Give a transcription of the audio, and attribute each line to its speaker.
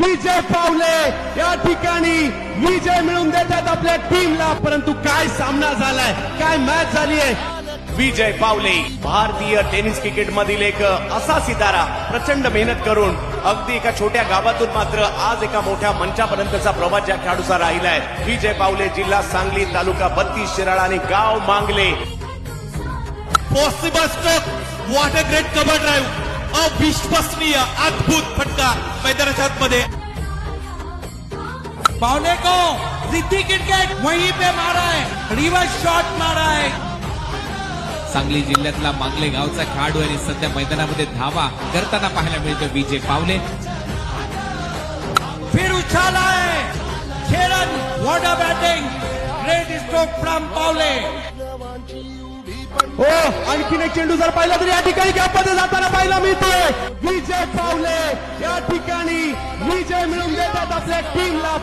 Speaker 1: विजय पावले या ठिकाणी विजय मिळवून देतात आपल्या टीमला. परंतु काय सामना झालाय, काय मॅच झाली आहे.
Speaker 2: विजय पावले भारतीय टेनिस क्रिकेट मधील एक असा सितारा, प्रचंड मेहनत करून अगदी एका छोट्या गावातून मात्र आज एका मोठ्या मंचापर्यंतचा प्रवास ज्या खेळाडूचा राहिलाय. विजय पावले, जिल्हा सांगली, तालुका 32 शिराळा आणि गाव मांगले.
Speaker 3: Possible stroke, what a great cover drive, अविश्वसनीय अद्भुत फटका मैदानाच्या आतमध्ये.
Speaker 4: पावले को रिद्धी क्रिकेट वहीं पे मारा है, रिवर्स शॉट मारा है.
Speaker 5: सांगली जिल्ह्यातला मांगले गावचा खेळाडू आणि सध्या मैदानामध्ये धावा करताना पाहायला मिळतो विजय पावले.
Speaker 4: फिर उछाला है खेलन, what a batting, great stroke from पावले.
Speaker 1: हो, आणखीन एक चेंडू जर पाहिला तर या ठिकाणी गॅपमध्ये जाताना पाहायला मिळतोय. विजय पावले या ठिकाणी विजय मिळवून देतात आपल्या टीमला.